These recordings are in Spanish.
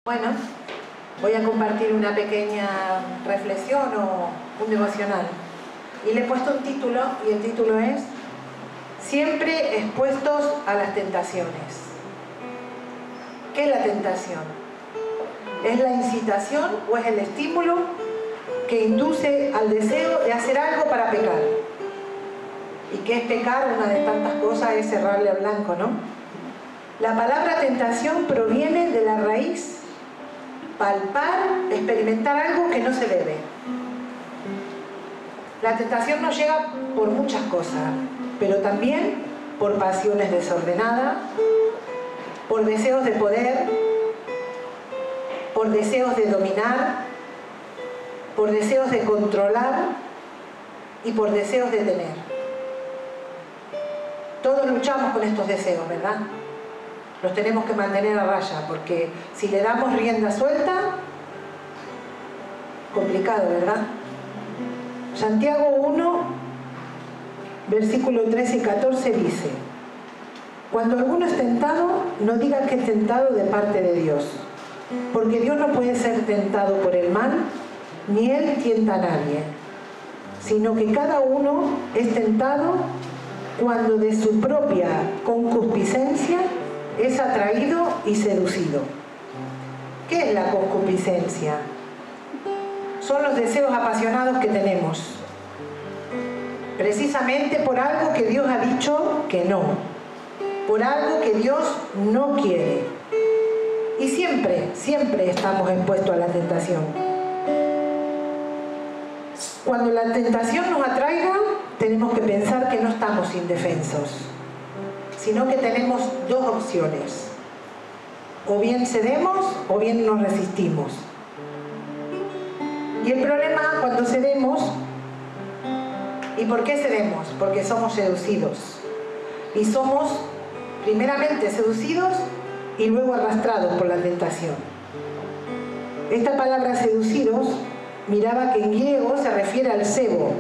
Bueno, voy a compartir una pequeña reflexión o un devocional. Y le he puesto un título, y el título es Siempre expuestos a las tentaciones. ¿Qué es la tentación? ¿Es la incitación o es el estímulo que induce al deseo de hacer algo para pecar? ¿Y qué es pecar? Una de tantas cosas es cerrarle al blanco, ¿no? La palabra tentación proviene de la raíz palpar, experimentar algo que no se debe. La tentación nos llega por muchas cosas, pero también por pasiones desordenadas, por deseos de poder, por deseos de dominar, por deseos de controlar y por deseos de tener. Todos luchamos con estos deseos, ¿verdad? Los tenemos que mantener a raya, porque si le damos rienda suelta, complicado, ¿verdad? Santiago 1, versículo 13 y 14 dice: Cuando alguno es tentado, no diga que es tentado de parte de Dios, porque Dios no puede ser tentado por el mal, ni Él tienta a nadie, sino que cada uno es tentado cuando de su propia concupiscencia es atraído y seducido. ¿Qué es la concupiscencia? Son los deseos apasionados que tenemos, precisamente por algo que Dios ha dicho que no, por algo que Dios no quiere. Y siempre estamos expuestos a la tentación. Cuando la tentación nos atraiga, tenemos que pensar que no estamos indefensos, sino que tenemos dos opciones: o bien cedemos o bien nos resistimos. Y el problema cuando cedemos, ¿y por qué cedemos? Porque somos seducidos, y somos primeramente seducidos y luego arrastrados por la tentación. Esta palabra seducidos, miraba que en griego se refiere al cebo.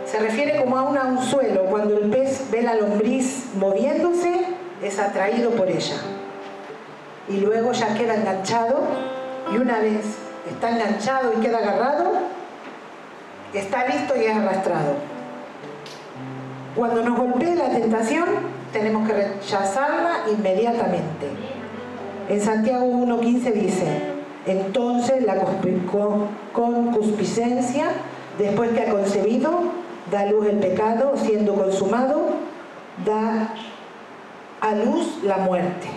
Se refiere como a un anzuelo. Cuando el pez ve la lombriz moviéndose, es atraído por ella. Y luego ya queda enganchado, y una vez está enganchado y queda agarrado, está listo y es arrastrado. Cuando nos golpee la tentación, tenemos que rechazarla inmediatamente. En Santiago 1:15 dice: Entonces la concupiscencia, después que ha concebido, da a luz el pecado, siendo consumado, da a luz la muerte.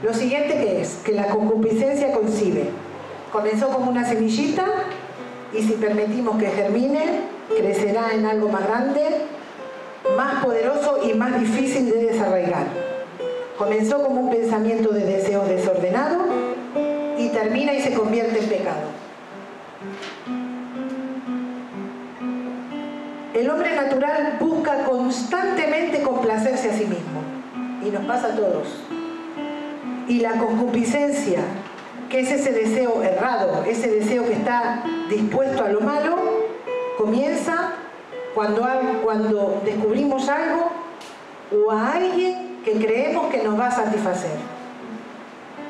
Lo siguiente que es, que la concupiscencia concibe. Comenzó como una semillita, y si permitimos que germine, crecerá en algo más grande, más poderoso y más difícil de desarraigar. Comenzó como un pensamiento de deseo desordenado y termina y se convierte en pecado. El hombre natural busca constantemente complacerse a sí mismo, y nos pasa a todos. Y la concupiscencia, que es ese deseo errado, ese deseo que está dispuesto a lo malo, comienza cuando descubrimos algo o a alguien que creemos que nos va a satisfacer.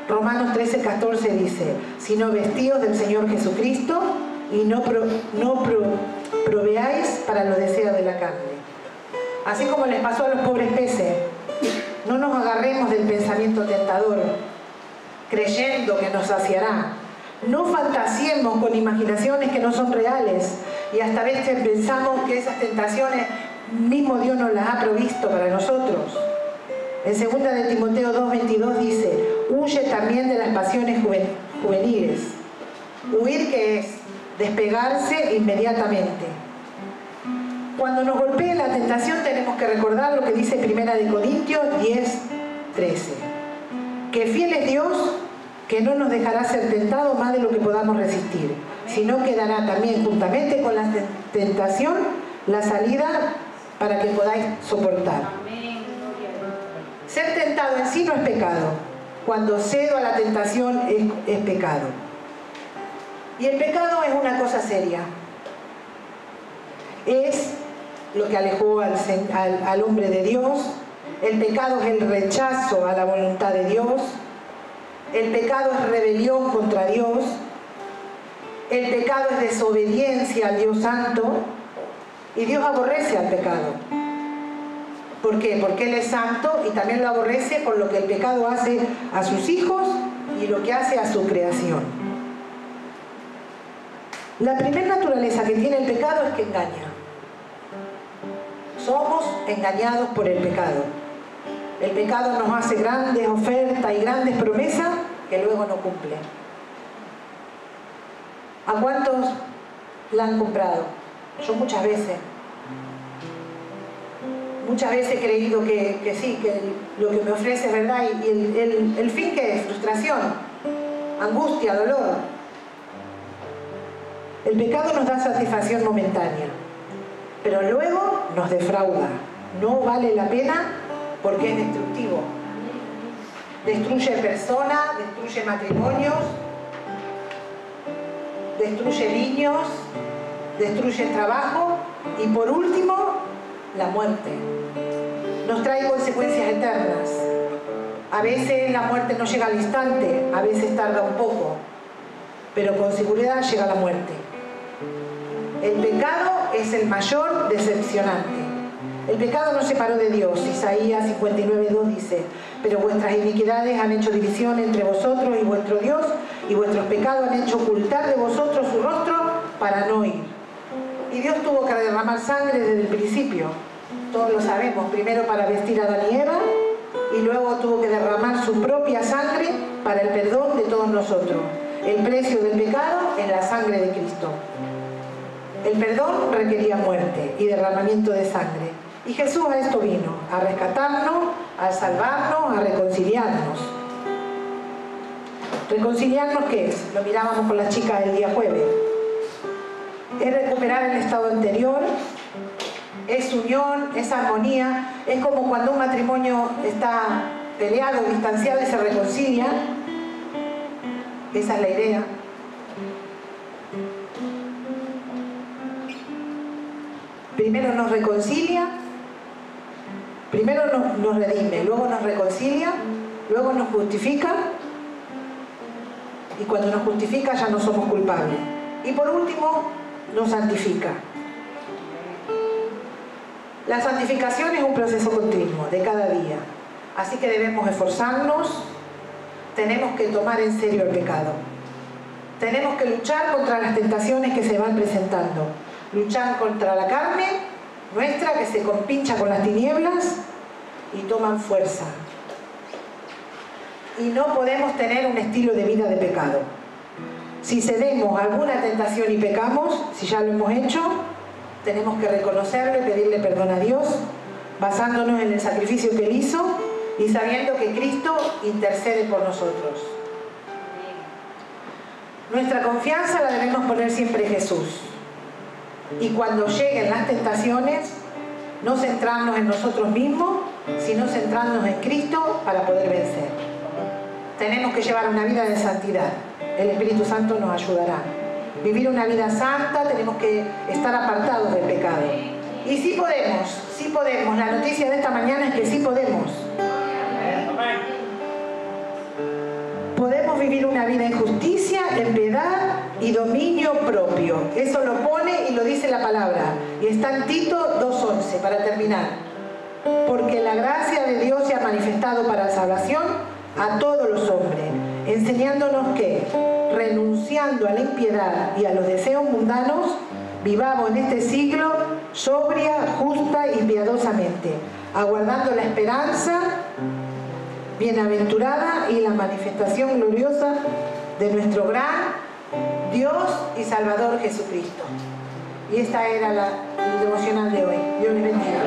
Romanos 13:14 dice: sino vestidos del Señor Jesucristo y no proveáis para los deseos de la carne. Así como les pasó a los pobres peces, no nos agarremos del pensamiento tentador creyendo que nos saciará. No fantasiemos con imaginaciones que no son reales, y hasta a veces pensamos que esas tentaciones mismo Dios nos las ha provisto para nosotros. En 2 de Timoteo 2:22 dice: huye también de las pasiones juveniles. Huir, ¿qué es? Despegarse inmediatamente. Cuando nos golpee la tentación, tenemos que recordar lo que dice 1 Corintios 10:13: que fiel es Dios, que no nos dejará ser tentados más de lo que podamos resistir, sino que dará también juntamente con la tentación la salida para que podáis soportar. Ser tentado en sí no es pecado. Cuando cedo a la tentación es pecado. Y el pecado es una cosa seria. Es lo que alejó al hombre de Dios. El pecado es el rechazo a la voluntad de Dios. El pecado es rebelión contra Dios. El pecado es desobediencia al Dios Santo. Y Dios aborrece al pecado. ¿Por qué? Porque Él es santo y también lo aborrece por lo que el pecado hace a sus hijos y lo que hace a su creación. La primera naturaleza que tiene el pecado es que engaña. Somos engañados por el pecado. El pecado nos hace grandes ofertas y grandes promesas que luego no cumple. ¿A cuántos la han comprado? Yo muchas veces. Muchas veces he creído que sí, que lo que me ofrece es verdad y el fin que es frustración, angustia, dolor. El pecado nos da satisfacción momentánea, pero luego nos defrauda. No vale la pena porque es destructivo. Destruye personas, destruye matrimonios, destruye niños, destruye trabajo y por último, la muerte. Nos trae consecuencias eternas. A veces la muerte no llega al instante, a veces tarda un poco, pero con seguridad llega la muerte. El pecado es el mayor decepcionante. El pecado nos separó de Dios. Isaías 59:2 dice: pero vuestras iniquidades han hecho división entre vosotros y vuestro Dios, y vuestros pecados han hecho ocultar de vosotros su rostro para no ir. Y Dios tuvo que derramar sangre desde el principio. Todos lo sabemos. Primero para vestir a Adán y Eva, y luego tuvo que derramar su propia sangre para el perdón de todos nosotros. El precio del pecado es la sangre de Cristo. El perdón requería muerte y derramamiento de sangre. Y Jesús a esto vino, a rescatarnos, a salvarnos, a reconciliarnos. ¿Reconciliarnos qué es? Lo mirábamos con las chicas el día jueves. Es recuperar el estado anterior, es unión, es armonía. Es como cuando un matrimonio está peleado, distanciado y se reconcilia. Esa es la idea. Primero nos reconcilia, primero nos redime, luego nos reconcilia, luego nos justifica, y cuando nos justifica ya no somos culpables. Y por último, nos santifica. La santificación es un proceso continuo, de cada día. Así que debemos esforzarnos, tenemos que tomar en serio el pecado. Tenemos que luchar contra las tentaciones que se van presentando. Luchar contra la carne nuestra que se compincha con las tinieblas y toman fuerza. Y no podemos tener un estilo de vida de pecado. Si cedemos a alguna tentación y pecamos, si ya lo hemos hecho, tenemos que reconocerlo y pedirle perdón a Dios, basándonos en el sacrificio que Él hizo y sabiendo que Cristo intercede por nosotros. Nuestra confianza la debemos poner siempre en Jesús. Y cuando lleguen las tentaciones, no centrarnos en nosotros mismos, sino centrarnos en Cristo para poder vencer. Tenemos que llevar una vida de santidad. El Espíritu Santo nos ayudará. Vivir una vida santa, tenemos que estar apartados del pecado. Y sí podemos, sí podemos. La noticia de esta mañana es que sí podemos. Podemos vivir una vida en justicia, en piedad y dominio propio. Eso lo pone y lo dice la palabra. Y está en Tito 2:11, para terminar. Porque la gracia de Dios se ha manifestado para salvación a todos los hombres, enseñándonos que, renunciando a la impiedad y a los deseos mundanos, vivamos en este siglo sobria, justa y piadosamente, aguardando la esperanza bienaventurada y la manifestación gloriosa de nuestro gran Dios y Salvador Jesucristo. Y esta era el devocional de hoy. Dios les bendiga.